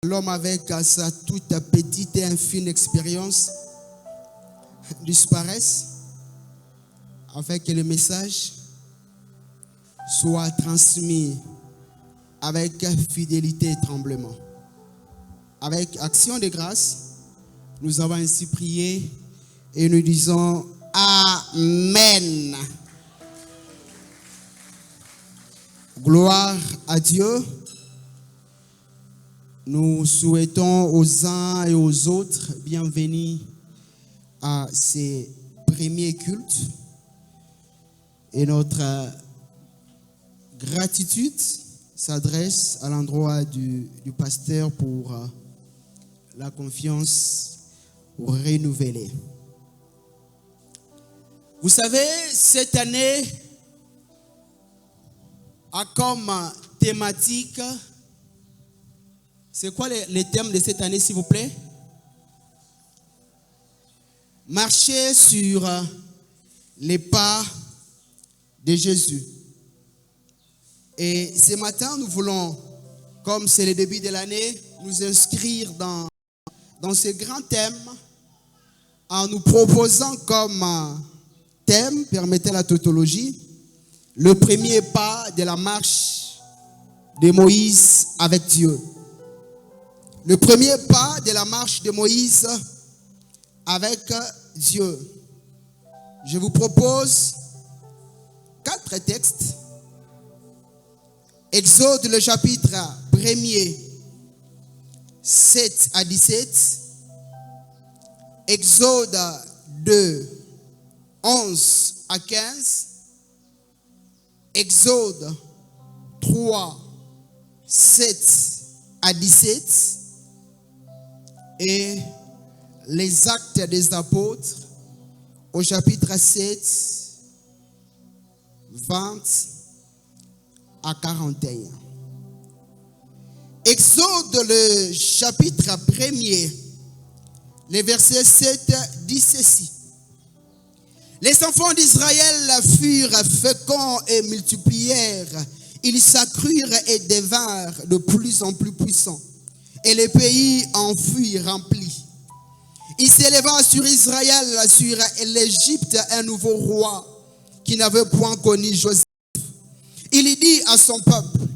L'homme avec sa toute petite et infime expérience disparaisse afin que le message soit transmis avec fidélité et tremblement. Avec action de grâce, nous avons ainsi prié et nous disons Amen. Gloire à Dieu. Nous souhaitons aux uns et aux autres bienvenue à ces premiers cultes et notre gratitude s'adresse à l'endroit du pasteur pour la confiance renouvelée. Vous savez, cette année a comme thématique. C'est quoi les thèmes de cette année, s'il vous plaît? Marcher sur les pas de Jésus. Et ce matin, nous voulons, comme c'est le début de l'année, nous inscrire dans ce grand thème en nous proposant comme thème, permettez la tautologie, le premier pas de la marche de Moïse avec Dieu. Le premier pas de la marche de Moïse avec Dieu. Je vous propose 4 textes. Exode, le chapitre 1er, 7 à 17. Exode 2, 11 à 15. Exode 3, 7 à 17. Et les Actes des Apôtres au chapitre 7, 20 à 41. Exode, le chapitre 1er, le verset 7 dit ceci. Les enfants d'Israël furent féconds et multiplièrent. Ils s'accrurent et devinrent de plus en plus puissants. Et le pays en fut rempli. Il s'éleva sur Israël, sur l'Égypte, un nouveau roi qui n'avait point connu Joseph. Il dit à son peuple,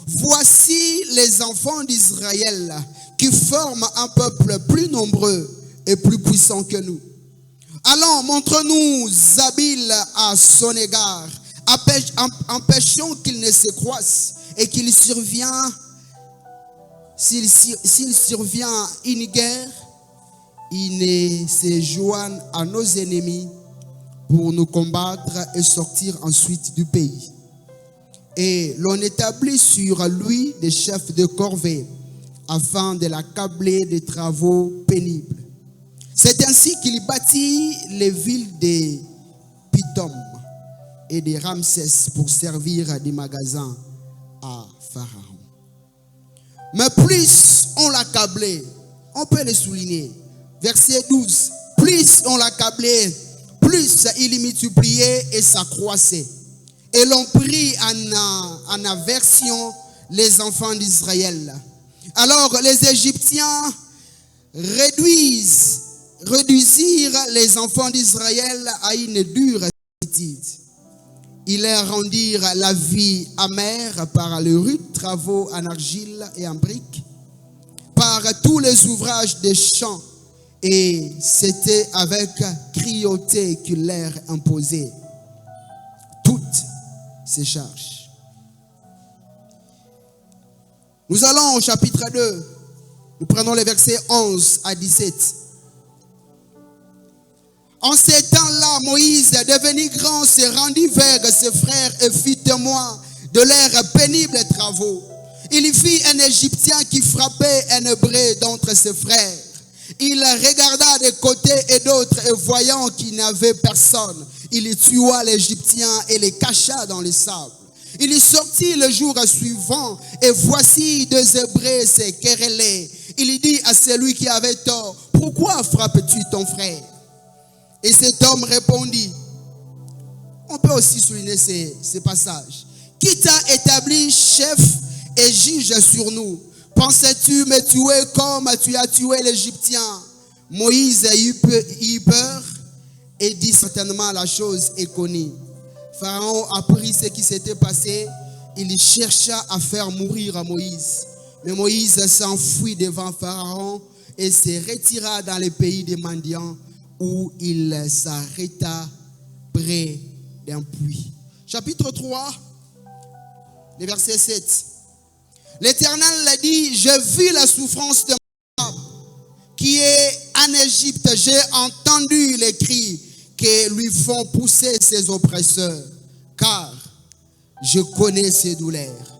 voici les enfants d'Israël qui forment un peuple plus nombreux et plus puissant que nous. Allons, montre-nous habiles à son égard, empêchons qu'il ne se croisse et qu'il survient. S'il survient une guerre, il ne se joigne à nos ennemis pour nous combattre et sortir ensuite du pays. Et l'on établit sur lui des chefs de corvée afin de l'accabler des travaux pénibles. C'est ainsi qu'il bâtit les villes de Pithom et de Ramsès pour servir des magasins à Pharaon. Mais plus on l'accablait, on peut le souligner. Verset 12. Plus on l'accablait, plus il multipliait et s'accroissait. Et l'on prit en aversion les enfants d'Israël. Alors les Égyptiens réduisirent les enfants d'Israël à une dure servitude. Ils leur rendirent la vie amère par les rudes travaux en argile et en briques, par tous les ouvrages des champs, et c'était avec cruauté qu'ils leur imposaient toutes ces charges. Nous allons au chapitre 2. Nous prenons les versets 11 à 17. En ces temps-là, Moïse, devenu grand, se rendit vers ses frères et fit témoin de leurs pénibles travaux. Il y fit un Égyptien qui frappait un Hébreu d'entre ses frères. Il regarda de côté et d'autre, et voyant qu'il n'avait personne, il tua l'Égyptien et le cacha dans le sable. Il sortit le jour suivant, et voici 2 Hébreux se querellaient. Il dit à celui qui avait tort, pourquoi frappes-tu ton frère? Et cet homme répondit, on peut aussi souligner ces passages. Qui t'a établi chef et juge sur nous? Pensais-tu me tuer comme tu as tué l'Égyptien? Moïse eut peur et dit certainement la chose est connue. Pharaon apprit ce qui s'était passé. Il chercha à faire mourir Moïse. Mais Moïse s'enfuit devant Pharaon et se retira dans le pays des Mendiants où il s'arrêta près d'un puits. Chapitre 3, le verset 7. L'Éternel l'a dit, j'ai vu la souffrance de Moab qui est en Égypte. J'ai entendu les cris que lui font pousser ses oppresseurs, car je connais ses douleurs.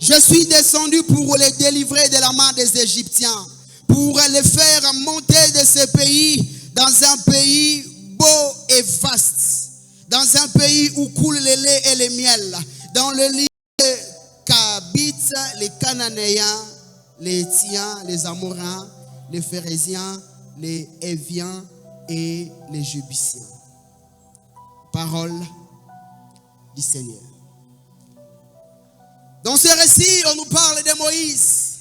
Je suis descendu pour les délivrer de la main des Égyptiens, pour les faire monter de ce pays dans un pays beau et vaste, dans un pays où coule le lait et le miel, dans le lieu qu'habitent les Cananéens, les Hétiens, les Amoréens, les Phérésiens, les Héviens et les Jébusiens. Parole du Seigneur. Dans ce récit, on nous parle de Moïse,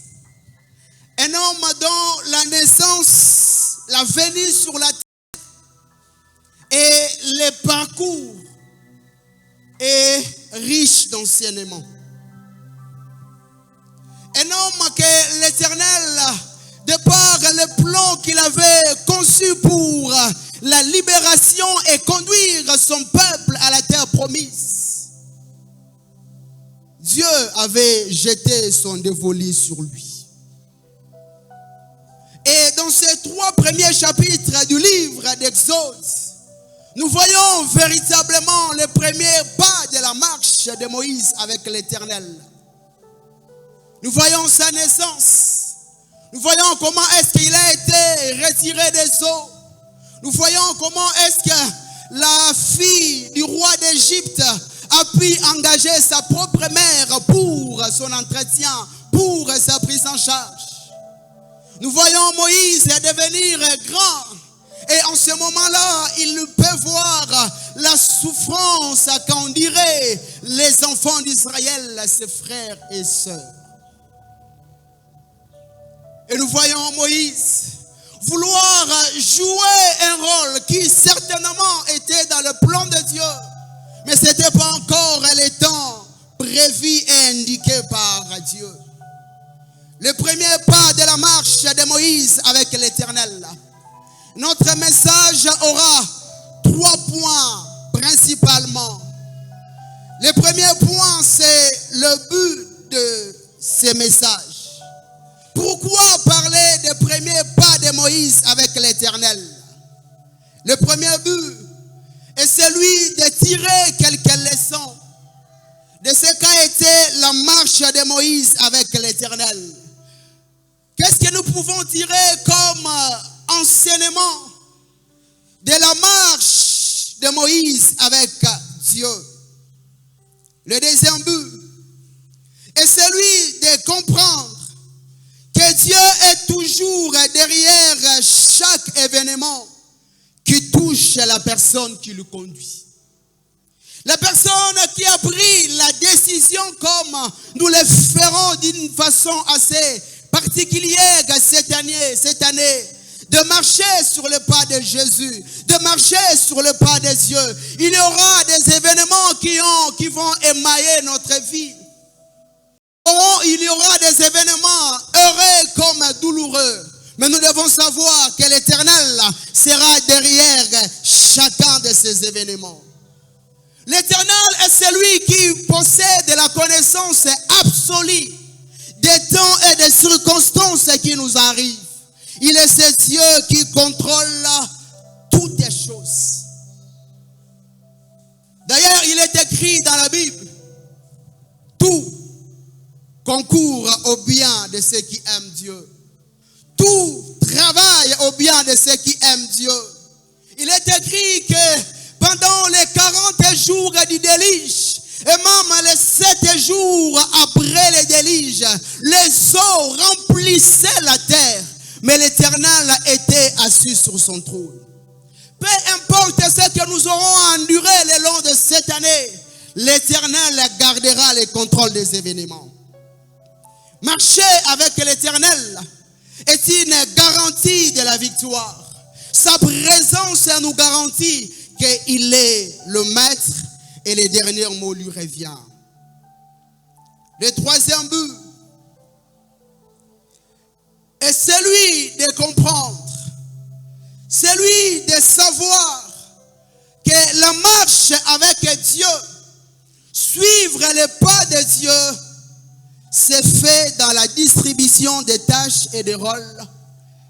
un homme dont la naissance, la venue sur la terre et le parcours est riche d'enseignements. Un homme que l'Éternel, de par le plan qu'il avait conçu pour la libération et conduire son peuple à la terre promise, Dieu avait jeté son dévolu sur lui. Et dans ces 3 premiers chapitres du livre d'Exode, nous voyons véritablement les premiers pas de la marche de Moïse avec l'Éternel. Nous voyons sa naissance. Nous voyons comment est-ce qu'il a été retiré des eaux. Nous voyons comment est-ce que la fille du roi d'Égypte a pu engager sa propre mère pour son entretien, pour sa prise en charge. Nous voyons Moïse devenir grand. Et en ce moment-là, il peut voir la souffrance qu'en diraient les enfants d'Israël, ses frères et sœurs. Et nous voyons Moïse vouloir jouer un rôle qui certainement était dans le plan de Dieu. Mais ce n'était pas encore le temps prévu et indiqué par Dieu. Le premier pas de la marche de Moïse avec l'Éternel. Notre message aura 3 points principalement. Le premier point, c'est le but de ce message. Pourquoi parler des premiers pas de Moïse avec l'Éternel? Le premier but est celui de tirer quelques leçons de ce qu'a été la marche de Moïse avec l'Éternel. Qu'est-ce que nous pouvons tirer comme enseignement de la marche de Moïse avec Dieu? Le deuxième but est celui de comprendre que Dieu est toujours derrière chaque événement qui touche la personne qui le conduit. La personne qui a pris la décision, comme nous le ferons d'une façon assez particulière cette année, de marcher sur le pas de Jésus, de marcher sur le pas de Dieu. Il y aura des événements qui vont émailler notre vie. Il y aura des événements heureux comme douloureux. Mais nous devons savoir que l'Éternel sera derrière chacun de ces événements. L'Éternel est celui qui possède la connaissance absolue des temps et des circonstances qui nous arrivent. Il est ce Dieu qui contrôle toutes les choses. D'ailleurs, il est écrit dans la Bible, tout concourt au bien de ceux qui aiment Dieu. Tout travaille au bien de ceux qui aiment Dieu. Il est écrit que pendant les 40 jours du déluge, et même les 7 jours après le déluge, les eaux remplissaient la terre, mais l'Éternel était assis sur son trône. Peu importe ce que nous aurons enduré le long de cette année, l'Éternel gardera le contrôle des événements. Marcher avec l'Éternel est une garantie de la victoire. Sa présence nous garantit qu'il est le maître et les derniers mots lui reviennent. Le troisième but est celui de comprendre, celui de savoir que la marche avec Dieu, suivre les pas de Dieu, c'est fait dans la distribution des tâches et des rôles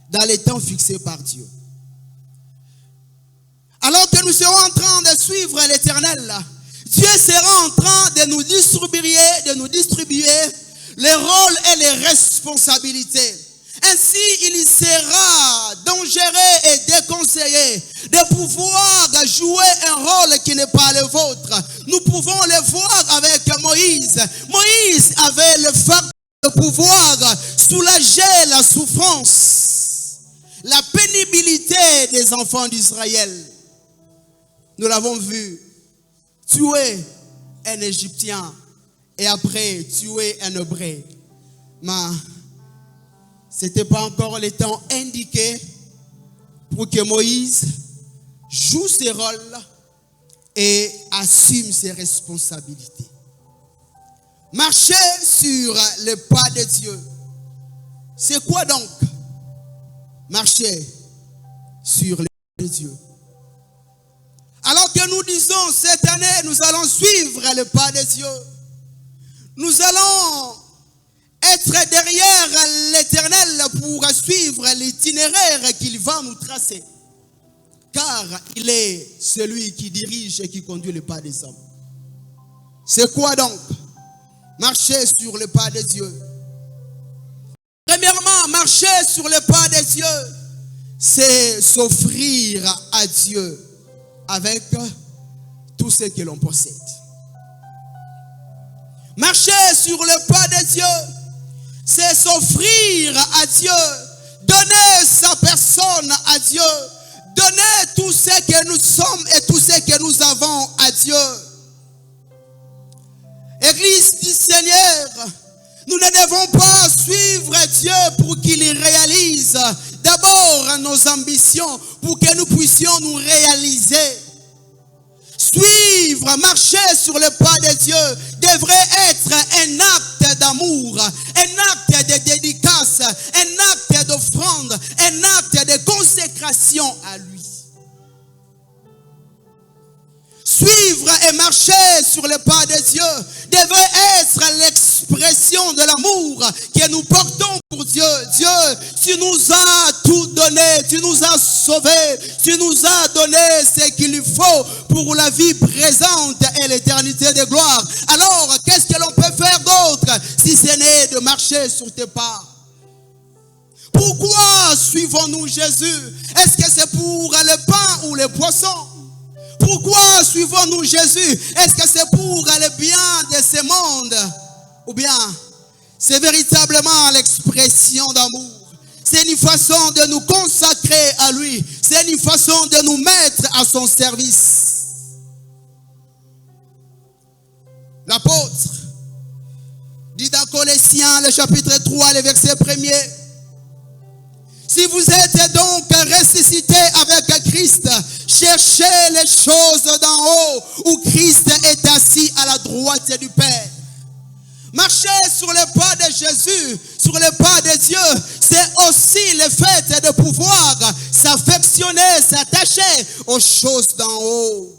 dans les temps fixés par Dieu. Alors que nous serons en train de suivre l'Éternel, Dieu sera en train de nous distribuer les rôles et les responsabilités. Ainsi, il sera dangereux et déconseillé de pouvoir jouer un rôle qui n'est pas le vôtre. Nous pouvons le voir avec Moïse. Moïse avait le fardeau de pouvoir soulager la souffrance, la pénibilité des enfants d'Israël. Nous l'avons vu tuer un Égyptien et après tuer un Hébreu. Mais ce n'était pas encore le temps indiqué pour que Moïse joue ses rôles et assume ses responsabilités. Marcher sur le pas de Dieu. C'est quoi donc? Marcher sur le pas de Dieu. Alors que nous disons cette année, nous allons suivre le pas de Dieu. Nous allons être derrière l'Éternel pour suivre l'itinéraire qu'il va nous tracer. Car il est celui qui dirige et qui conduit le pas des hommes. C'est quoi donc? Marcher sur le pas de Dieu. Premièrement, marcher sur le pas de Dieu, c'est s'offrir à Dieu avec tout ce que l'on possède. Marcher sur le pas de Dieu, c'est s'offrir à Dieu, donner sa personne à Dieu, donner tout ce que nous sommes et tout ce que nous avons à Dieu. Église du Seigneur, nous ne devons pas suivre Dieu pour qu'il réalise d'abord nos ambitions, pour que nous puissions nous réaliser. Suivre, marcher sur le pas de Dieu devrait être un acte d'amour, un acte de dédicace, un acte d'offrande, un acte de consécration à lui. Suivre et marcher sur le pas de Dieu devrait être l'expression de l'amour que nous portons pour Dieu. Dieu, tu nous as tout donné, tu nous as sauvés, tu nous as donné ce qu'il faut pour la vie présente et l'éternité de gloire. Alors, qu'est-ce que l'on peut faire d'autre si ce n'est de marcher sur tes pas? Pourquoi suivons-nous Jésus? Est-ce que c'est pour le pain ou les poissons? Pourquoi suivons-nous Jésus? Est-ce que c'est pour le bien de ce monde? Ou bien, c'est véritablement l'expression d'amour? C'est une façon de nous consacrer à lui. C'est une façon de nous mettre à son service. L'apôtre dit dans Colossiens, le chapitre 3, le verset 1er. Si vous êtes donc ressuscités avec Christ, cherchez les choses d'en haut où Christ est assis à la droite du Père. Marcher sur le pas de Jésus, sur le pas de Dieu, c'est aussi le fait de pouvoir s'affectionner, s'attacher aux choses d'en haut.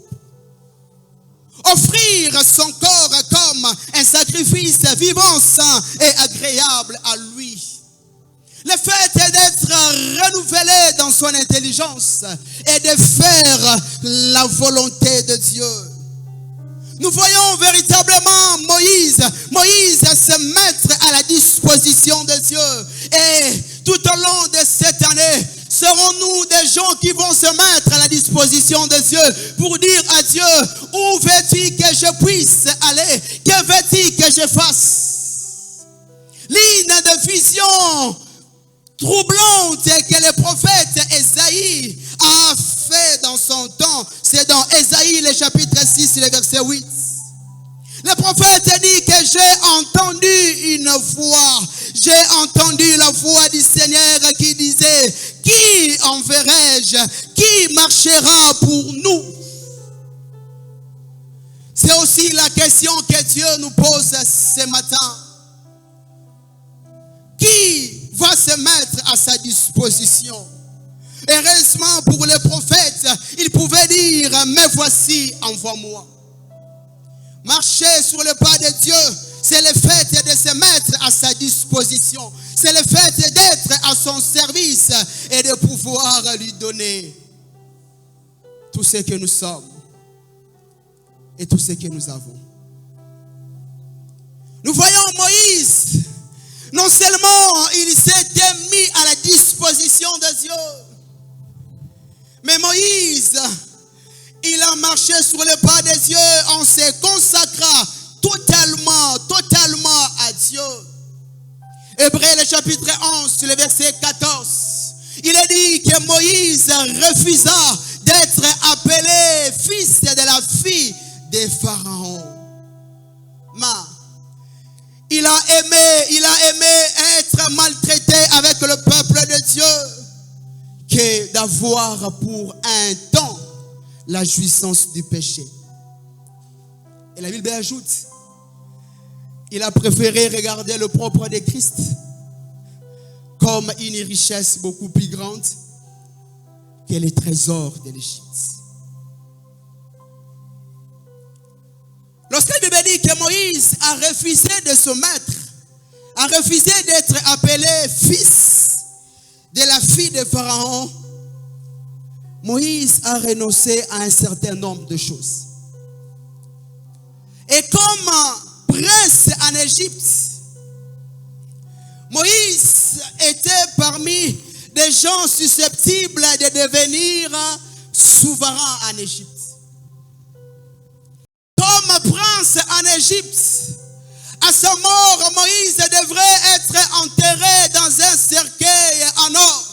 Offrir son corps comme un sacrifice vivant, saint et agréable à lui. Le fait d'être renouvelé dans son intelligence et de faire la volonté de Dieu. Nous voyons véritablement Moïse se mettre à la disposition de Dieu. Et tout au long de cette année, serons-nous des gens qui vont se mettre à la disposition de Dieu pour dire à Dieu, où veux-tu que je puisse aller? Que veux-tu que je fasse? Ligne de vision troublante que le prophète Ésaïe a fait dans son temps. C'est dans Ésaïe, le chapitre 6, le verset 8. Le prophète dit que j'ai entendu une voix. J'ai entendu la voix du Seigneur qui disait, qui enverrai-je? Qui marchera pour nous? C'est aussi la question que Dieu nous pose ce matin. Qui va se mettre à sa disposition? Heureusement pour les prophètes, ils pouvaient dire, mais voici, envoie-moi. Marcher sur le pas de Dieu, c'est le fait de se mettre à sa disposition. C'est le fait d'être à son service et de pouvoir lui donner tout ce que nous sommes et tout ce que nous avons. Nous voyons Moïse, non seulement il s'était mis à la disposition de Dieu, mais Moïse, il a marché sur le pas de Dieu en se consacrant totalement à Dieu. Hébreux le chapitre 11, le verset 14. Il est dit que Moïse refusa d'être appelé fils de la fille de Pharaon. Mais il a aimé être maltraité avec le peuple de Dieu que d'avoir pour un temps la jouissance du péché. Et la Bible ajoute, il a préféré regarder le propre de Christ comme une richesse beaucoup plus grande que les trésors de l'Égypte. Lorsque la Bible dit que Moïse a refusé de se mettre, a refusé d'être appelé fils de la fille de Pharaon, Moïse a renoncé à un certain nombre de choses. Et comme prince en Égypte, Moïse était parmi des gens susceptibles de devenir souverains en Égypte. Comme prince en Égypte, à sa mort, Moïse devrait être enterré dans un cercueil en or.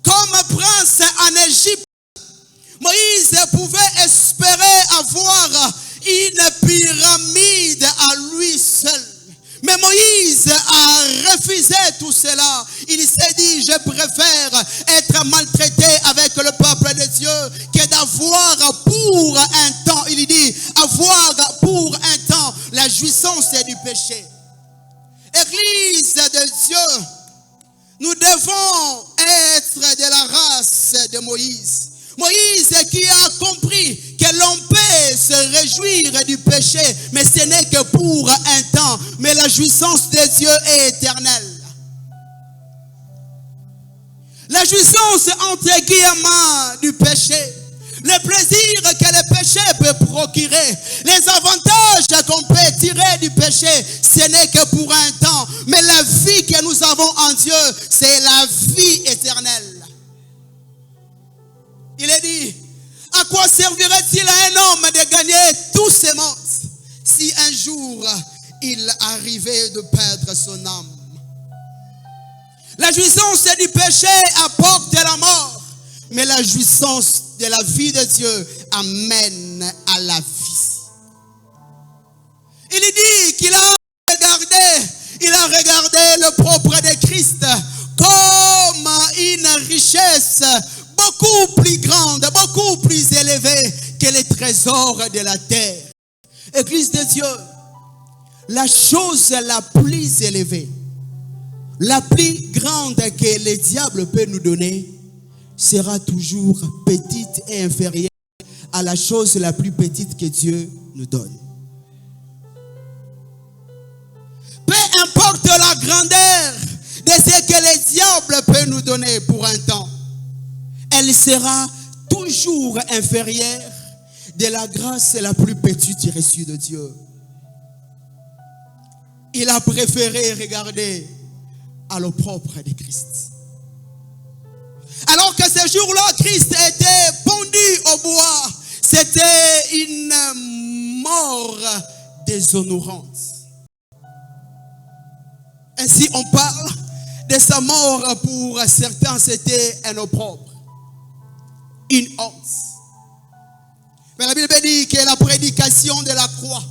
Comme prince en Égypte, Moïse pouvait espérer avoir une pyramide à lui seul. Mais Moïse a refusé tout cela. Il s'est dit, je préfère être maltraité avec le peuple de Dieu que d'avoir pour un temps, il dit, avoir pour un temps la jouissance du péché. Église de Dieu, nous devons être de la race de Moïse. Moïse qui a compris que l'on peut se réjouir du péché, mais ce n'est que pour un temps. Mais la jouissance de Dieu est éternelle. La jouissance entre guillemets du péché, le plaisir que le péché peut procurer, les avantages qu'on peut tirer du péché, ce n'est que pour un temps. Mais la vie que nous avons en Dieu, c'est la vie éternelle. Il est dit, à quoi servirait-il à un homme de gagner tout ce monde si un jour il arrivait de perdre son âme? La jouissance du péché apporte la mort, mais la jouissance de la vie de Dieu amène à la vie. Il dit qu'il a regardé le propre de Christ comme une richesse beaucoup plus grande, beaucoup plus élevée que les trésors de la terre. Église de Dieu, la chose la plus élevée, la plus grande que le diable peut nous donner, sera toujours petite et inférieure à la chose la plus petite que Dieu nous donne. Peu importe la grandeur de ce que le diable peut nous donner pour un temps, elle sera toujours inférieure de la grâce la plus petite reçue de Dieu. Il a préféré regarder à l'opprobre de Christ. Alors que ce jour-là, Christ était pendu au bois. C'était une mort déshonorante. Ainsi, on parle de sa mort pour certains, c'était un opprobre, une honte. Mais la Bible dit que la prédication de la croix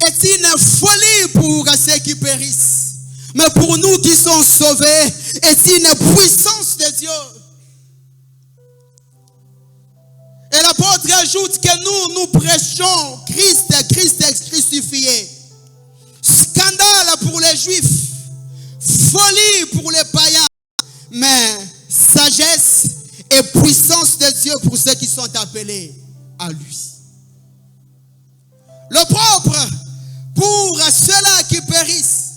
est une folie pour ceux qui périssent. Mais pour nous qui sommes sauvés, est une puissance de Dieu. Et l'apôtre ajoute que nous prêchons Christ est crucifié. Scandale pour les Juifs, folie pour les païens, mais sagesse et puissance de Dieu pour ceux qui sont appelés à lui. Le propre pour ceux-là qui périssent,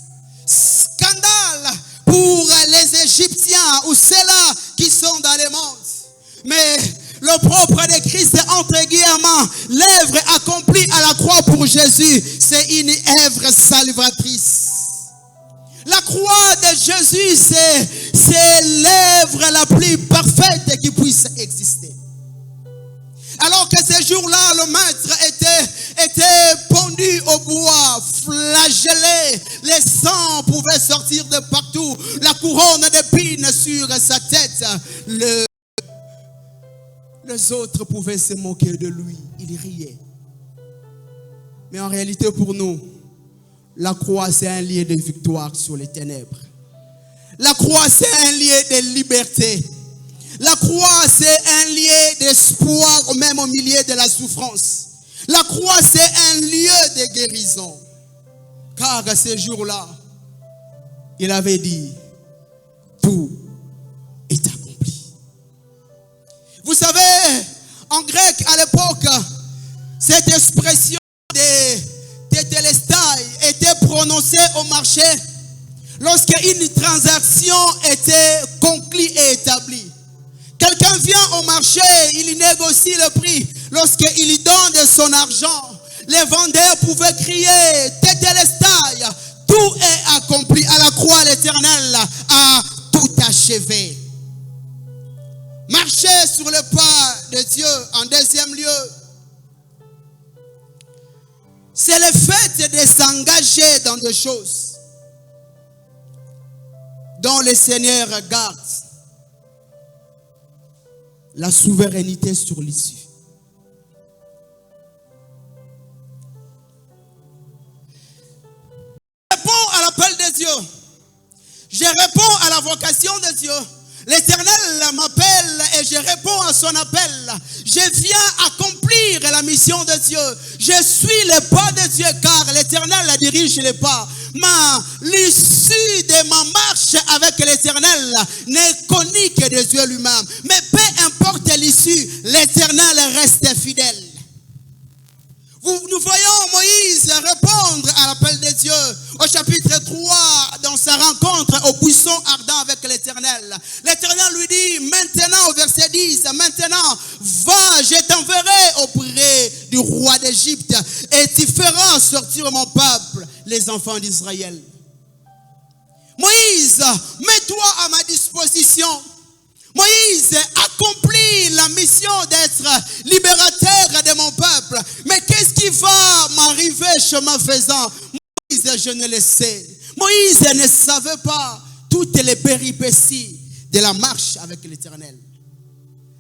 scandale pour les Égyptiens ou ceux-là qui sont dans les mondes. Mais le propre de Christ, entre guillemets, l'œuvre accomplie à la croix pour Jésus, c'est une œuvre salvatrice. La croix de Jésus, c'est l'œuvre la plus parfaite qui puisse exister. Alors que ces jours-là, le maître était pendu au bois, flagellé, les sangs pouvaient sortir de partout, la couronne d'épines sur sa tête. Les autres pouvaient se moquer de lui, ils riaient. Mais en réalité pour nous, la croix c'est un lieu de victoire sur les ténèbres. La croix c'est un lieu de liberté. La croix c'est un lieu d'espoir même au milieu de la souffrance. La croix c'est un lieu de guérison. Car à ces jours-là, il avait dit, tout est accompli. Vous savez, en grec à l'époque, cette expression de tételestai était prononcée au marché lorsqu'une transaction était conclue et établie. Quelqu'un vient au marché, il négocie le prix. Lorsqu'il donne de son argent, les vendeurs pouvaient crier tételestai, tout est accompli. À la croix, l'Éternel a tout achevé. Marcher sur le pas de Dieu en deuxième lieu, c'est le fait de s'engager dans des choses dont le Seigneur garde la souveraineté sur l'issue. Je réponds à l'appel de Dieu. Je réponds à la vocation de Dieu. L'Éternel m'appelle et je réponds à son appel. Je viens accomplir la mission de Dieu. Je suis le pas de Dieu car l'Éternel dirige les pas. Mais l'issue de ma marche avec l'Éternel n'est connue que de Dieu lui-même. Mais peu importe l'issue, l'Éternel reste fidèle. Nous voyons Moïse répondre à l'appel de Dieu au chapitre 3 dans sa rencontre au buisson ardent avec l'Éternel. L'Éternel lui dit maintenant au verset 10, maintenant va, je t'enverrai auprès du roi d'Égypte et tu feras sortir mon peuple, les enfants d'Israël. Moïse, mets-toi à ma disposition. Moïse accomplit la mission d'être libérateur de mon peuple. Mais qu'est-ce qui va m'arriver chemin faisant? Moïse, je ne le sais. Moïse ne savait pas toutes les péripéties de la marche avec l'Éternel.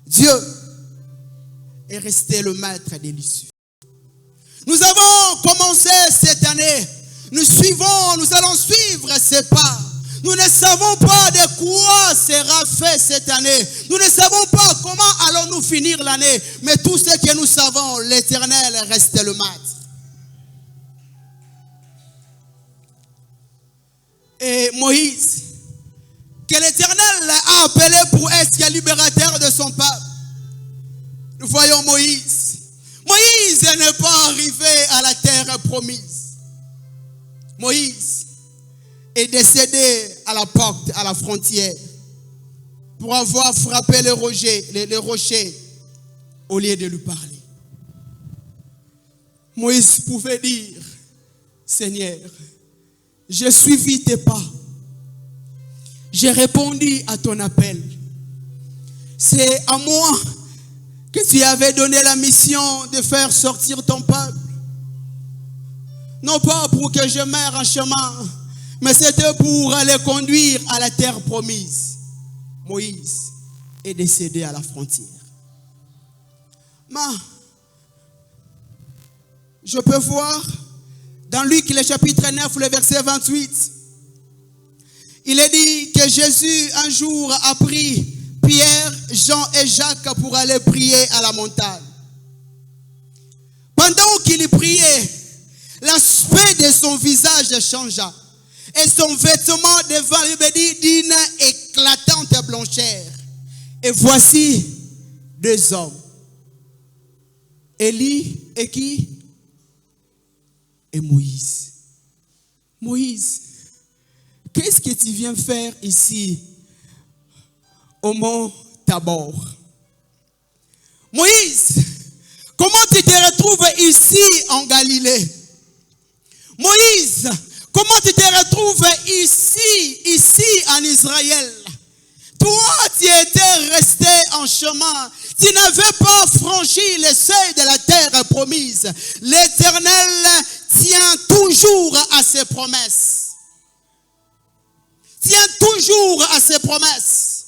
Dieu est resté le maître de l'issue. Nous avons commencé cette année. Nous allons suivre ses pas. Nous ne savons pas de quoi sera fait cette année. Nous ne savons pas comment allons-nous finir l'année. Mais tout ce que nous savons, l'Éternel reste le maître. Et Moïse, que l'Éternel a appelé pour être libérateur de son peuple. Nous voyons Moïse. Moïse n'est pas arrivé à la terre promise. Moïse est décédé à la porte, à la frontière, pour avoir frappé le rocher au lieu de lui parler. Moïse pouvait dire, Seigneur, j'ai suivi tes pas. J'ai répondu à ton appel. C'est à moi que tu avais donné la mission de faire sortir ton peuple. Non pas pour que je meure en chemin, mais c'était pour les conduire à la terre promise. Moïse est décédé à la frontière. Mais je peux voir dans Luc le chapitre 9, le verset 28. Il est dit que Jésus un jour a pris Pierre, Jean et Jacques pour aller prier à la montagne. Pendant qu'il priait, l'aspect de son visage changea et son vêtement devint d'une éclatante blancheur. Et voici deux hommes, Élie et qui? Et Moïse. Moïse, qu'est-ce que tu viens faire ici au mont Tabor? Moïse, comment tu te retrouves ici en Galilée? Moïse, comment tu te retrouves ici en Israël? Toi, tu étais resté en chemin. Tu n'avais pas franchi le seuil de la terre promise. L'Éternel tient toujours à ses promesses. Tient toujours à ses promesses.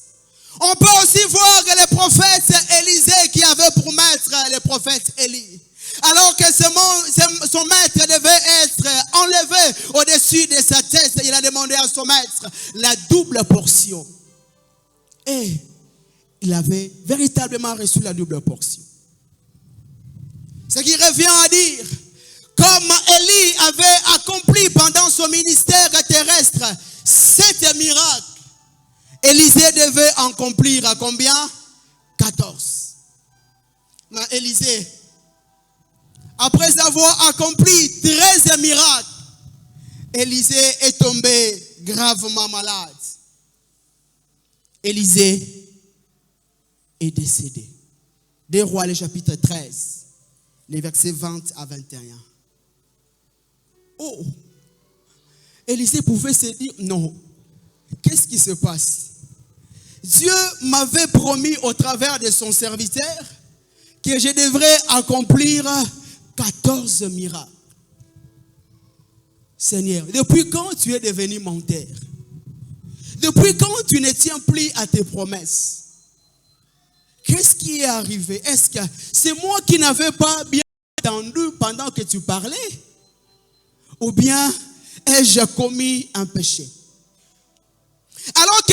On peut aussi voir que le prophète Élisée qui avait pour maître le prophète Élie. Alors que son maître devait être enlevé au-dessus de sa tête, il a demandé à son maître la double portion. Et il avait véritablement reçu la double portion. Ce qui revient à dire, comme Élie avait accompli pendant son ministère terrestre 7 miracles, Élisée devait accomplir à combien? 14. Mais Élisée, après avoir accompli 13 miracles, Élisée est tombé gravement malade. Élisée est décédé. Des Rois, le chapitre 13, les versets 20 à 21. Oh, Élisée pouvait se dire, non, qu'est-ce qui se passe? Dieu m'avait promis au travers de son serviteur que je devrais accomplir 14 miracles. Seigneur, depuis quand tu es devenu menteur? Depuis quand tu ne tiens plus à tes promesses? Qu'est-ce qui est arrivé? Est-ce que c'est moi qui n'avais pas bien entendu pendant que tu parlais? Ou bien ai-je commis un péché? Alors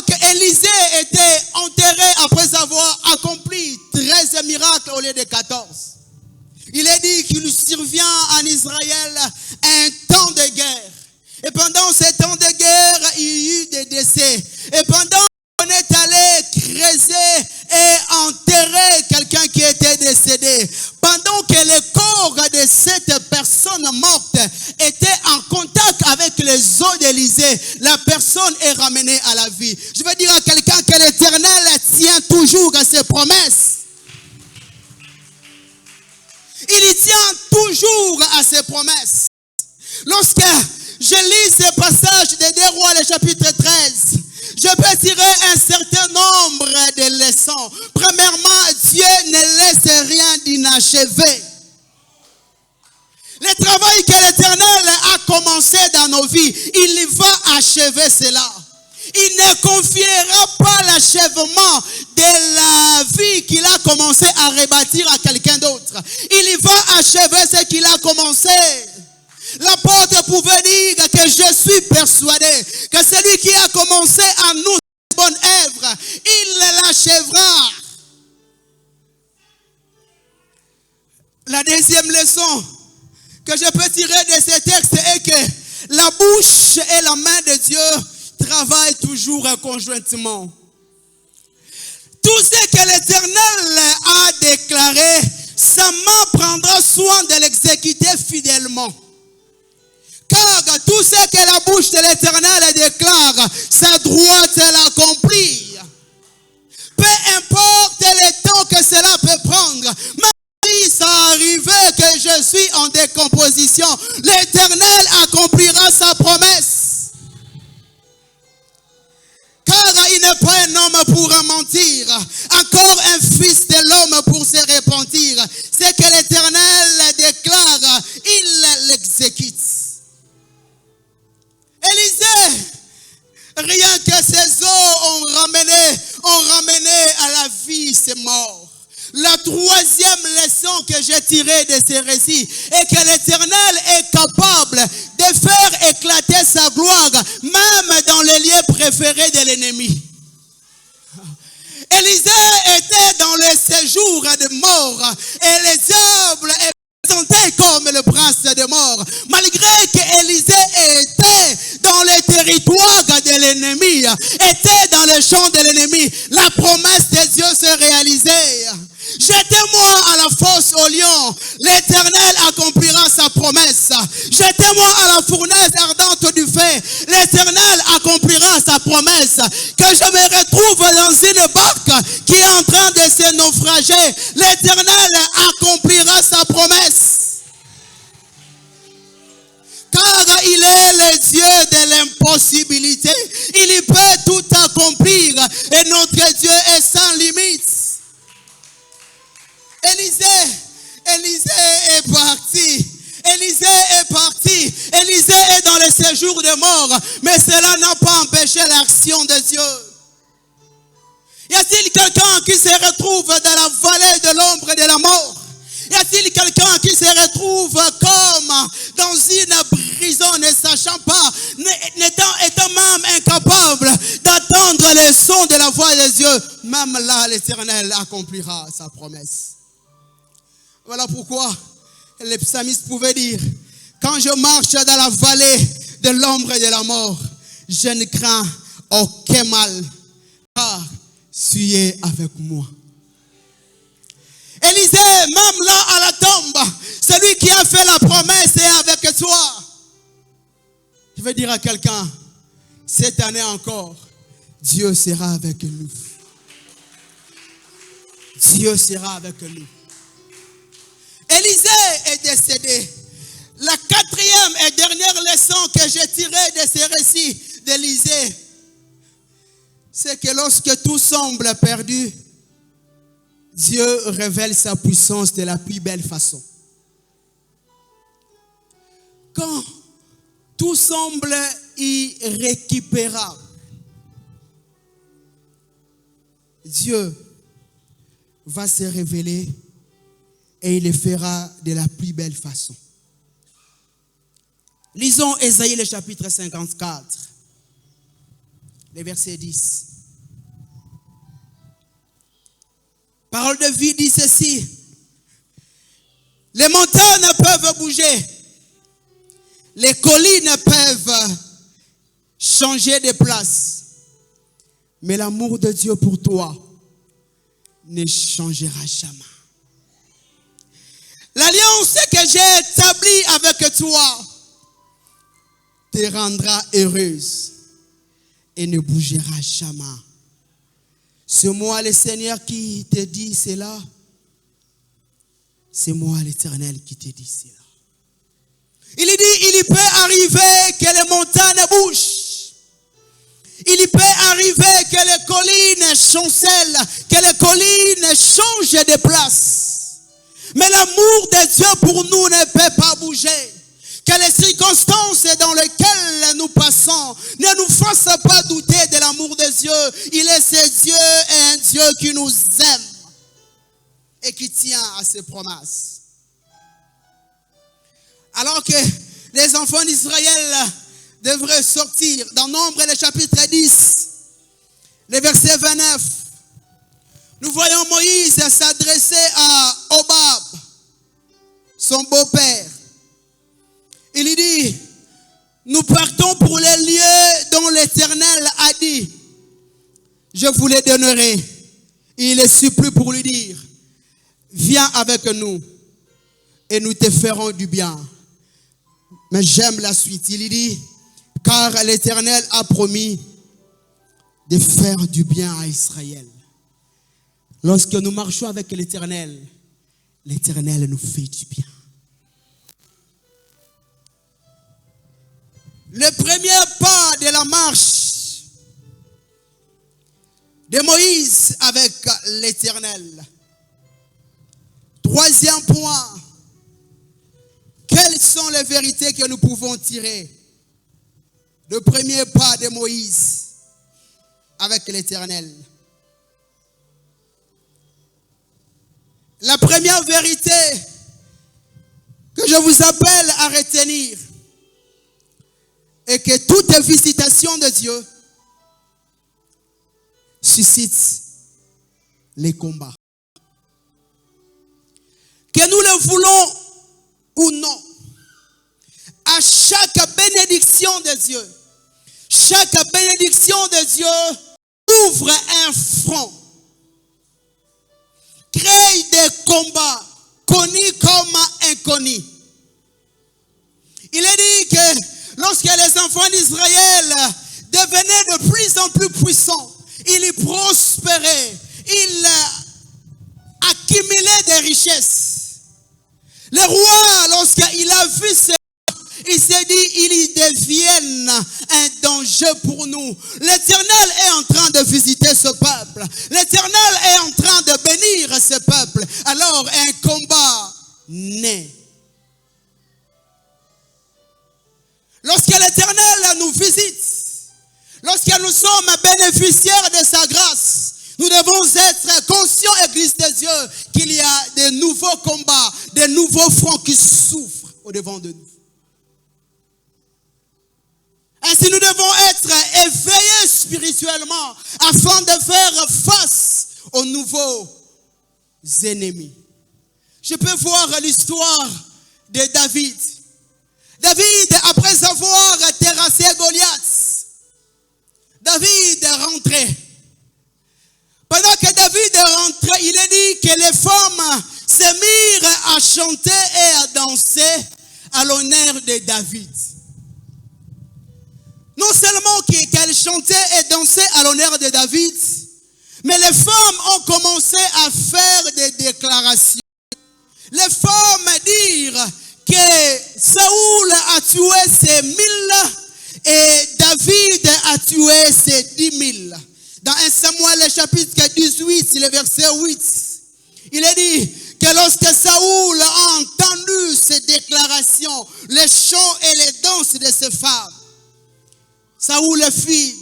que Élisée était enterré après avoir accompli 13 miracles au lieu de 14. Il est dit qu'il survient en Israël un temps de guerre. Et pendant ce temps de guerre, il y eut des décès. Et pendant qu'on est allé creuser et enterrer quelqu'un qui était décédé, pendant que le corps de cette personne morte était en contact avec les os d'Élisée, la personne est ramenée à la vie. Je veux dire à quelqu'un que l'Éternel tient toujours à ses promesses. Il tient toujours à ses promesses. Lorsque je lis ce passage de 2 Rois, le chapitre 13, je peux tirer un certain nombre de leçons. Premièrement, Dieu ne laisse rien d'inachevé. Le travail que l'Éternel a commencé dans nos vies, il va achever cela. Il ne confiera pas l'achèvement de la vie qu'il a commencé à rebâtir à quelqu'un d'autre. Il va achever ce qu'il a commencé. L'apôtre pouvait dire que je suis persuadé que celui qui a commencé en nous cette bonne œuvre, il l'achèvera. La deuxième leçon que je peux tirer de ce texte est que la bouche et la main de Dieu travaillent toujours conjointement. Tout ce que l'Éternel a déclaré, sa main prendra soin de l'exécuter fidèlement. Car tout ce que la bouche de l'Éternel déclare, sa droite l'accomplit. Peu importe le temps que cela peut prendre, même si ça arrivait que je suis en décomposition, l'Éternel accomplira sa promesse. Car il n'est pas un homme pour mentir, encore un fils de l'homme pour se repentir. C'est que l'Éternel déclare, il l'exécute. Élisée, rien que ses os ont ramené à la vie ses morts. La troisième leçons que j'ai tirées de ces récits est que l'Éternel est capable de faire éclater sa gloire, même dans les lieux préférés de l'ennemi. Élisée était dans le séjour de mort et les diables présenté comme le prince de mort. Malgré qu'Élisée était dans le territoire de l'ennemi, était dans le champ de l'ennemi, la promesse de Dieu se réalisait. Jetez-moi à la fosse au lion, l'Éternel accomplira sa promesse. Jetez-moi à la fournaise ardente du feu, l'Éternel accomplira sa promesse. Que je me retrouve dans une barque qui est en train de se naufrager, l'Éternel accomplira sa promesse. Car il est le Dieu de l'impossibilité. Il peut tout accomplir et notre Dieu est sans limite. Élisée est parti. Élisée est parti. Élisée est dans le séjour de mort. Mais cela n'a pas empêché l'action de Dieu. Y a-t-il quelqu'un qui se retrouve dans la vallée de l'ombre de la mort? Y a-t-il quelqu'un qui se retrouve comme dans une prison, ne sachant pas, étant même incapable d'attendre le son de la voix de Dieu? Même là, l'Éternel accomplira sa promesse. Voilà pourquoi les psalmistes pouvaient dire: quand je marche dans la vallée de l'ombre de la mort, je ne crains aucun mal, car tu es avec moi. Élisée, même là à la tombe, celui qui a fait la promesse est avec toi. Je vais dire à quelqu'un, cette année encore, Dieu sera avec nous. Dieu sera avec nous. Élisée est décédé. La quatrième et dernière leçon que j'ai tirée de ces récits d'Élisée, c'est que lorsque tout semble perdu, Dieu révèle sa puissance de la plus belle façon. Quand tout semble irrécupérable, Dieu va se révéler et il le fera de la plus belle façon. Lisons Ésaïe le chapitre 54, le verset 10. Parole de vie dit ceci: les montagnes peuvent bouger, les collines peuvent changer de place, mais l'amour de Dieu pour toi ne changera jamais. L'alliance que j'ai établie avec toi te rendra heureuse et ne bougera jamais. C'est moi le Seigneur qui te dit cela. C'est moi l'Éternel qui te dit cela. Il dit, il peut arriver que les montagnes bougent. Il peut arriver que les collines chancellent, que les collines changent de place. Mais l'amour de Dieu pour nous ne peut pas bouger. Que les circonstances dans lesquelles nous passons ne nous fassent pas douter de l'amour de Dieu. Il est ce Dieu et un Dieu qui nous aime et qui tient à ses promesses. Alors que les enfants d'Israël devraient sortir dans Nombre le chapitre 10, le verset 29, nous voyons Moïse s'adresser à Hobab, son beau-père. Il lui dit, nous partons pour les lieux dont l'Éternel a dit, je vous les donnerai. Il les supplie pour lui dire, viens avec nous et nous te ferons du bien. Mais j'aime la suite. Il lui dit, car l'Éternel a promis de faire du bien à Israël. Lorsque nous marchons avec l'Éternel, l'Éternel nous fait du bien. Le premier pas de la marche de Moïse avec l'Éternel. Troisième point, quelles sont les vérités que nous pouvons tirer? Le premier pas de Moïse avec l'Éternel. La première première vérité que je vous appelle à retenir est que toute visitation de Dieu suscite les combats. Que nous le voulons ou non, à chaque bénédiction de Dieu, chaque bénédiction de Dieu ouvre un front, crée des combats connus comme inconnus. Il est dit que lorsque les enfants d'Israël devenaient de plus en plus puissants, ils prospéraient, ils accumulaient des richesses. Le roi, lorsqu'il a vu ça, il s'est dit, ils deviennent un danger pour nous. L'Éternel est en train de visiter ce peuple. L'Éternel est en train de bénir ce peuple. Alors un combat naît. Lorsque l'Éternel nous visite, lorsque nous sommes bénéficiaires de sa grâce, nous devons être conscients, Église de Dieu, qu'il y a de nouveaux combats, de nouveaux fronts qui souffrent au-devant de nous. Ainsi, nous devons être éveillés spirituellement afin de faire face aux nouveaux ennemis. Je peux voir l'histoire de David. David, après avoir terrassé Goliath, David est rentré. Pendant que David est rentré, il est dit que les femmes se mirent à chanter et à danser à l'honneur de David. Non seulement qu'elles chantaient et dansaient à l'honneur de David, mais les femmes ont commencé à faire des déclarations. Les femmes dirent que Saoul a tué ses 1000 et David a tué ses 10 000. Dans 1 Samuel chapitre 18, le verset 8, il est dit que lorsque Saoul a entendu ces déclarations, les chants et les danses de ces femmes, Saoul fut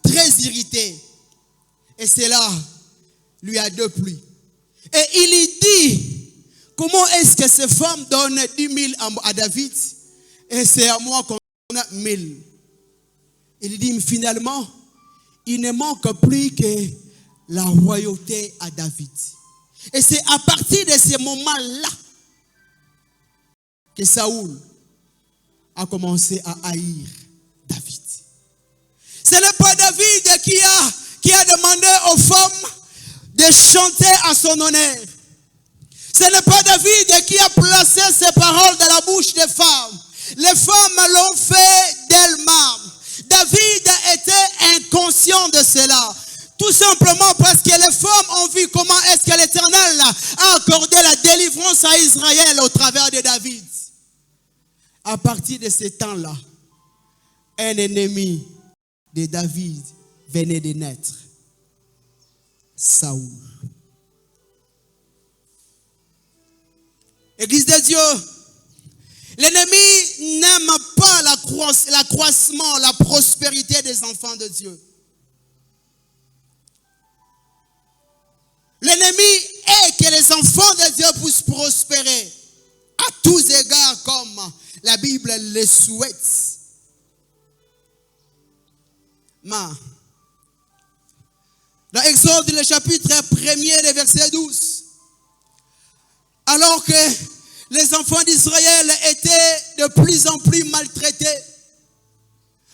très irrité. Et cela lui a déplu. Et il lui dit, comment est-ce que ces femmes donnent 10 000 à David et c'est à moi qu'on a 1000? Il dit finalement, il ne manque plus que la royauté à David. Et c'est à partir de ce moment-là que Saoul a commencé à haïr David. Ce n'est pas David qui a demandé aux femmes de chanter à son honneur. Ce n'est pas David qui a placé ses paroles dans la bouche des femmes. Les femmes l'ont fait d'elles-mêmes. David était inconscient de cela. Tout simplement parce que les femmes ont vu comment est-ce que l'Éternel a accordé la délivrance à Israël au travers de David. À partir de ce temps-là, un ennemi de David venait de naître. Saoul. Église de Dieu, l'ennemi n'aime pas l'accroissement, la prospérité des enfants de Dieu. L'ennemi est que les enfants de Dieu puissent prospérer à tous égards comme la Bible le souhaite. Mais, dans Exode, le chapitre 1er, le verset 12, alors que les enfants d'Israël étaient de plus en plus maltraités,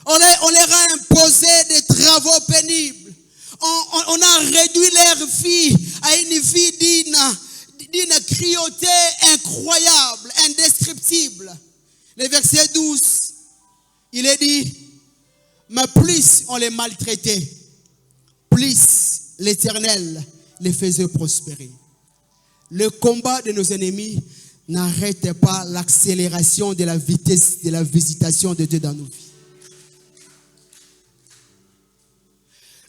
on leur a imposé des travaux pénibles. On a réduit leur vie à une vie d'une cruauté incroyable, indescriptible. Le verset 12, il est dit, mais plus on les maltraitait, plus l'Éternel les faisait prospérer. Le combat de nos ennemis n'arrête pas l'accélération de la vitesse de la visitation de Dieu dans nos vies.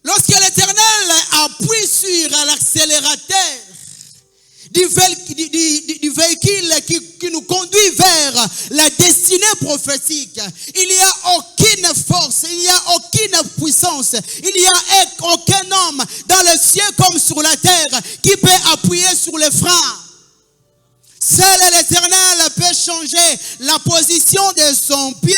Lorsque l'Éternel appuie sur l'accélérateur du véhicule qui nous conduit vers la destinée prophétique, il n'y a aucune force, il n'y a aucune puissance, il n'y a aucun homme dans le ciel comme sur la terre qui peut appuyer sur le frein. laquelle l'Éternel peut changer la position de son pied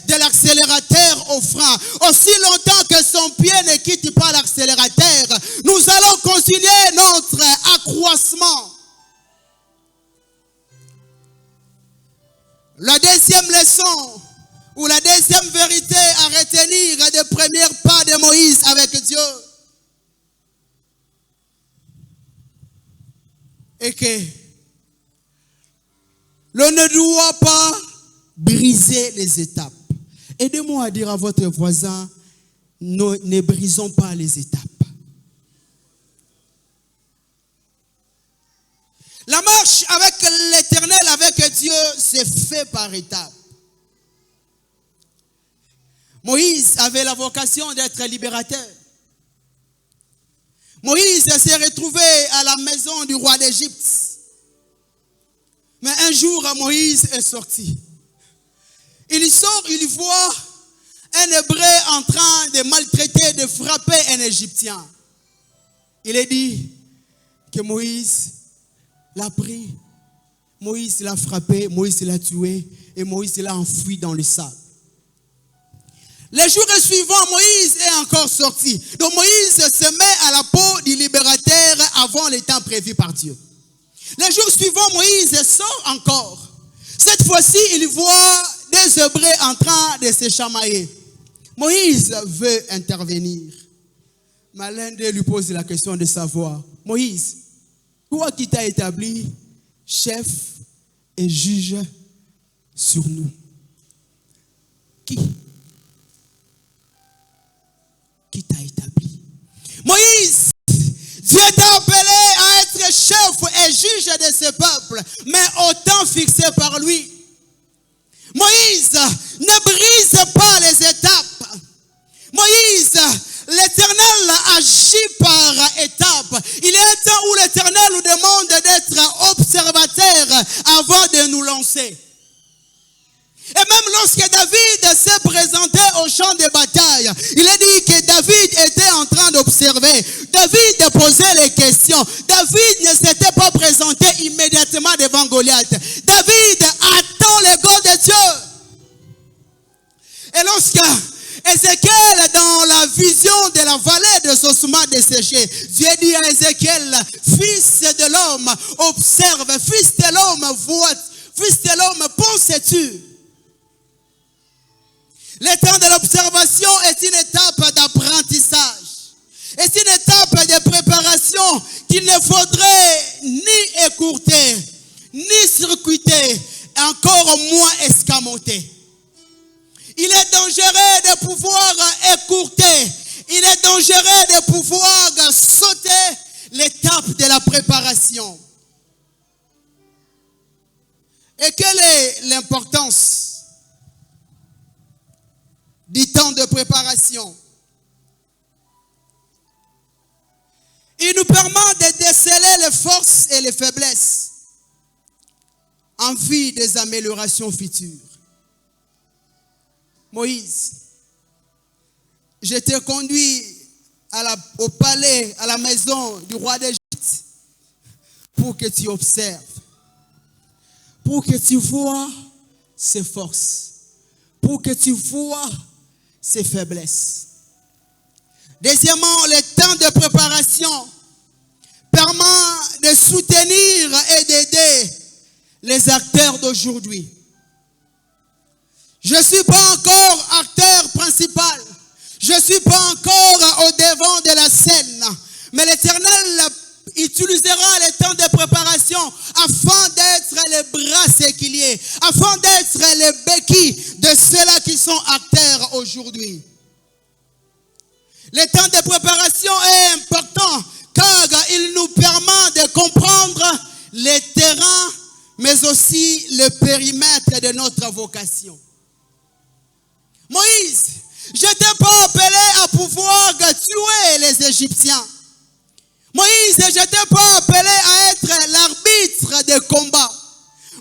de l'accélérateur au frein. Aussi longtemps que son pied ne quitte pas l'accélérateur, nous allons continuer notre accroissement. La deuxième leçon, ou la deuxième vérité à retenir des premiers pas de Moïse avec Dieu, est que l'on ne doit pas briser les étapes. Aidez-moi à dire à votre voisin, ne brisons pas les étapes. La marche avec l'Éternel, avec Dieu, c'est fait par étapes. Moïse avait la vocation d'être libérateur. Moïse s'est retrouvé à la maison du roi d'Égypte. Mais un jour, Moïse est sorti. Il sort, il voit un Hébreu en train de maltraiter, de frapper un Égyptien. Il est dit que Moïse l'a pris, Moïse l'a frappé, Moïse l'a tué et Moïse l'a enfoui dans le sable. Les jours suivants, Moïse est encore sorti. Donc Moïse se met à la peau du libérateur avant le temps prévu par Dieu. Les jours suivants, Moïse sort encore. Cette fois-ci, il voit des Hébreux en train de se chamailler. Moïse veut intervenir. Mais l'un d'eux lui pose la question de savoir, Moïse, toi qui t'as établi chef et juge sur nous, qui t'a établi? Moïse, Dieu t'a appelé à être chef et juge de ce peuple, mais au temps fixé par lui. Moïse, ne brise pas les étapes. Moïse, l'Éternel agit par étapes. Il est un temps où l'Éternel nous demande d'être observateur avant de nous lancer. Et même lorsque David s'est présenté au champ de bataille, il est dit que David était en train d'observer. David posait les questions. David ne s'était pas présenté immédiatement devant Goliath. David attend le go de Dieu. Et lorsque Ézéchiel, dans la vision de la vallée de Sosma desséché, Dieu dit à Ézéchiel, fils de l'homme, observe, fils de l'homme, vois, fils de l'homme, penses-tu? Le temps de l'observation est une étape d'apprentissage. est une étape de préparation qu'il ne faudrait ni écourter, ni circuiter, encore moins escamoter. Il est dangereux de pouvoir écourter. Il est dangereux de pouvoir sauter l'étape de la préparation. Et quelle est l'importance du temps de préparation? Il nous permet de déceler les forces et les faiblesses en vue des améliorations futures. Moïse, je t'ai conduit au palais, à la maison du roi d'Égypte pour que tu observes, pour que tu vois ses forces, pour que tu vois ses faiblesses. Deuxièmement, le temps de préparation permet de soutenir et d'aider les acteurs d'aujourd'hui. Je ne suis pas encore acteur principal. Je ne suis pas encore au devant de la scène. Mais l'Éternel utilisera le temps de préparation afin d'être les bras séquiliers, afin d'être les béquilles de ceux-là qui sont acteurs aujourd'hui. Le temps de préparation est important car il nous permet de comprendre les terrains, mais aussi le périmètre de notre vocation. Moïse, je ne t'ai pas appelé à pouvoir tuer les Égyptiens. Moïse, je ne t'ai pas appelé à être l'arbitre des combats.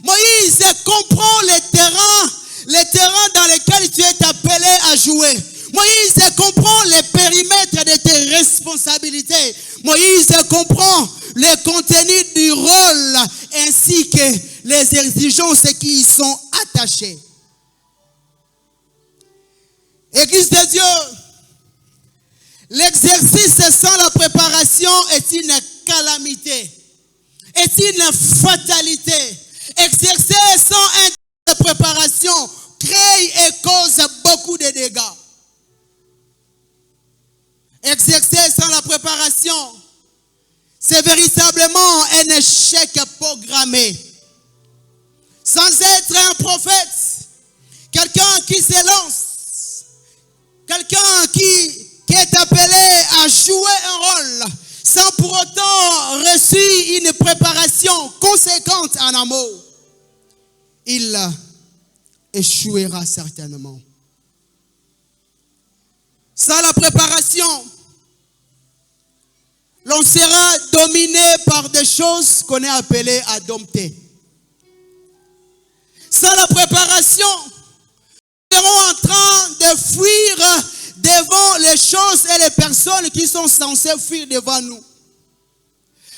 Moïse, comprends les terrains dans lesquels tu es appelé à jouer. Moïse, comprends les périmètres de tes responsabilités. Moïse, comprends le contenu du rôle ainsi que les sont attachés. Église de Dieu, l'exercice sans la préparation est une calamité, est une fatalité. Exercer sans une préparation crée et cause beaucoup de dégâts. Exercer sans la préparation, c'est véritablement un échec programmé. Sans être un prophète, quelqu'un qui se lance, quelqu'un qui est appelé à jouer un rôle, sans pour autant reçu une préparation conséquente en amour, il échouera certainement. Sans la préparation, l'on sera dominé par des choses qu'on est appelé à dompter. Sans la préparation, nous serons en train de fuir devant les choses et les personnes qui sont censées fuir devant nous.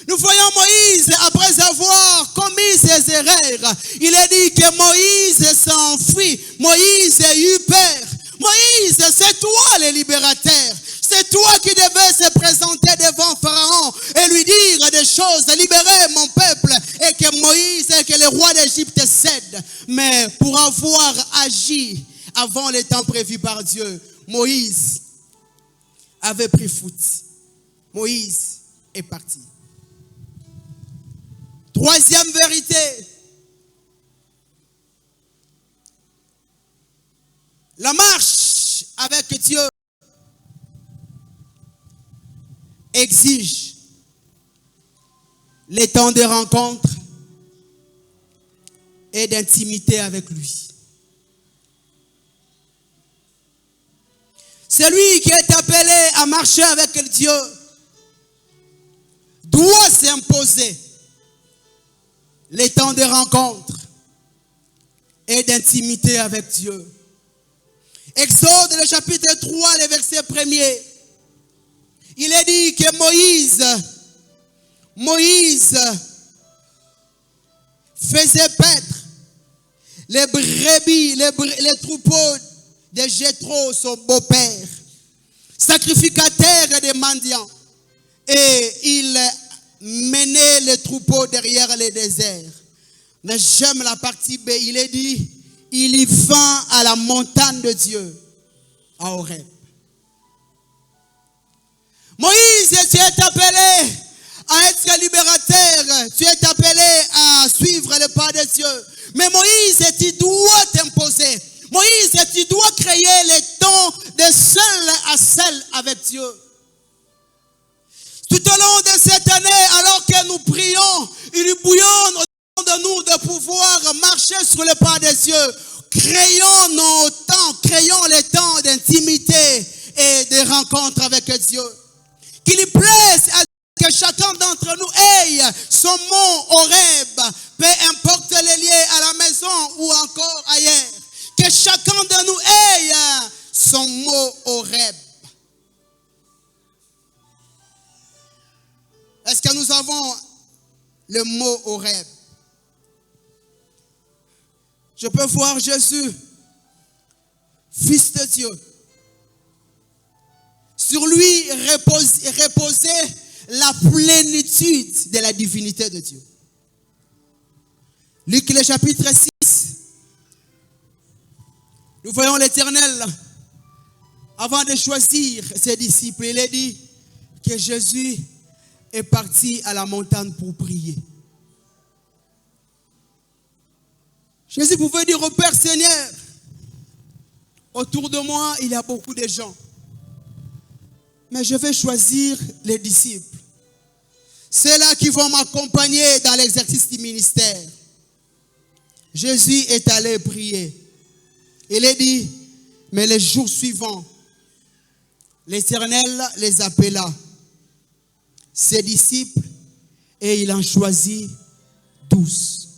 Nous voyons Moïse, après avoir commis ses erreurs, il a dit que Moïse s'enfuit. Moïse a eu peur. Moïse, c'est toi le libérateur. C'est toi qui devais se présenter devant Pharaon et lui dire des choses, libérer mon peuple, et que Moïse et que le roi d'Égypte cède. Mais pour avoir agi avant le temps prévu par Dieu, Moïse avait pris faute. Moïse est parti. Troisième vérité. La marche avec Dieu exige les temps de rencontre et d'intimité avec lui. Celui qui est appelé à marcher avec Dieu doit s'imposer les temps de rencontre et d'intimité avec Dieu. Exode, le chapitre 3, le verset 1er. Il est dit que Moïse faisait paître les brebis, les troupeaux de Jéthro, son beau-père, sacrificateur des mendiants. Et il menait les troupeaux derrière les déserts. Mais j'aime la partie B, il est dit, il y vint à la montagne de Dieu, à Horeb. Moïse, tu es appelé à être libérateur, tu es appelé à suivre le pas de Dieu. Mais Moïse, tu dois t'imposer. Moïse, tu dois créer les temps de seul à seul avec Dieu. Tout au long de cette année, alors que nous prions, il bouillonne au de nous de pouvoir marcher sur le pas de Dieu. Créons nos temps, créons les temps d'intimité et de rencontre avec Dieu. Qu'il plaise à que chacun d'entre nous ait son mot Horeb, peu importe les liés à la maison ou encore ailleurs. Que chacun de nous ait son mot Horeb. Est-ce que nous avons le mot Horeb? Je peux voir Jésus, Fils de Dieu. Sur lui reposer la plénitude de la divinité de Dieu. Luc le chapitre 6. Nous voyons l'Éternel, avant de choisir ses disciples, il a dit que Jésus est parti à la montagne pour prier. Jésus pouvait dire au Père, Seigneur, autour de moi, il y a beaucoup de gens. Mais je vais choisir les disciples. Ceux-là qui vont m'accompagner dans l'exercice du ministère. Jésus est allé prier. Il a dit, mais les jours suivants, l'Éternel les appela, ses disciples, et il en choisit 12.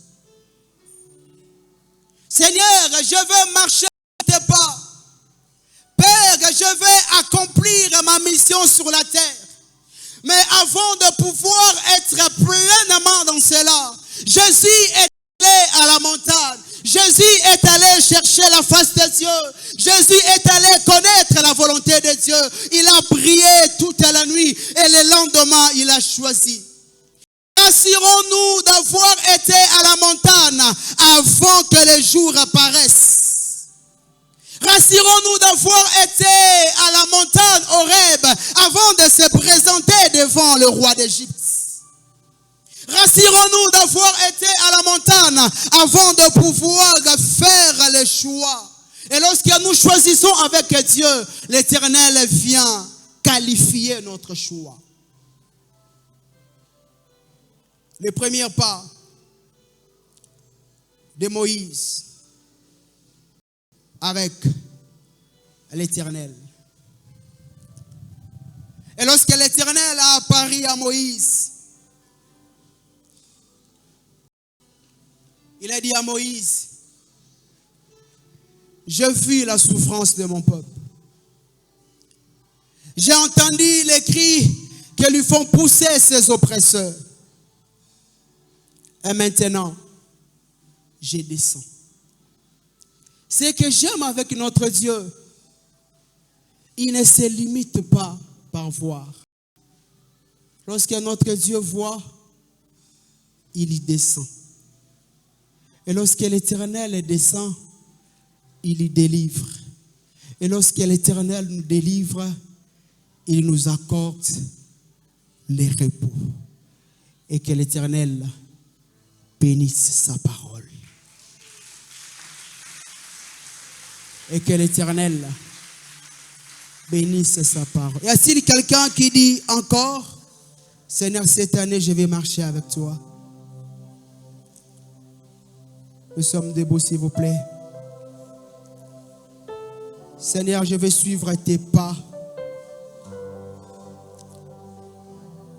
Seigneur, je veux marcher à tes pas. Père, je vais accomplir ma mission sur la terre. Mais avant de pouvoir être pleinement dans cela, Jésus est allé à la montagne. Jésus est allé chercher la face de Dieu. Jésus est allé connaître la volonté de Dieu. Il a prié toute la nuit et le lendemain, il a choisi. Rassurons-nous d'avoir été à la montagne avant que le jour apparaisse. Rassurons-nous d'avoir été à la montagne Horeb avant de se présenter devant le roi d'Égypte. Rassurons-nous d'avoir été à la montagne avant de pouvoir faire le choix. Et lorsque nous choisissons avec Dieu, l'Éternel vient qualifier notre choix. Le premier pas de Moïse avec l'Éternel. Et lorsque l'Éternel a apparu à Moïse, il a dit à Moïse, j'ai vu la souffrance de mon peuple. J'ai entendu les cris que lui font pousser ses oppresseurs. Et maintenant, je descends. Ce que j'aime avec notre Dieu, il ne se limite pas par voir. Lorsque notre Dieu voit, il y descend. Et lorsque l'Éternel descend, il y délivre. Et lorsque l'Éternel nous délivre, il nous accorde les repos. Et que l'Éternel bénisse sa parole. Et que l'Éternel bénisse sa parole. Y a-t-il quelqu'un qui dit encore, Seigneur, cette année, je vais marcher avec toi? Nous sommes debout, s'il vous plaît. Seigneur, je vais suivre tes pas.